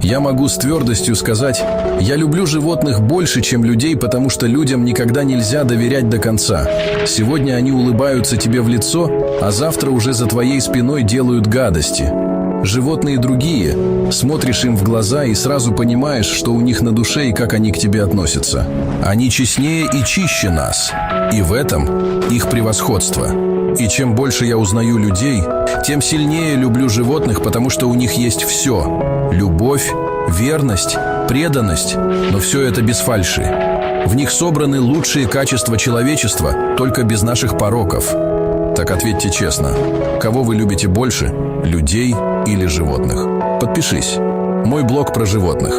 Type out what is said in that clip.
Я могу с твердостью сказать, я люблю животных больше, чем людей, потому что людям никогда нельзя доверять до конца. Сегодня они улыбаются тебе в лицо, а завтра уже за твоей спиной делают гадости. Животные другие, смотришь им в глаза и сразу понимаешь, что у них на душе и как они к тебе относятся. Они честнее и чище нас, и в этом их превосходство. И чем больше я узнаю людей, тем сильнее люблю животных, потому что у них есть все: любовь, верность, преданность, но все это без фальши. В них собраны лучшие качества человечества, только без наших пороков. Так ответьте честно, кого вы любите больше, людей или животных? Подпишись. Мой блог про животных.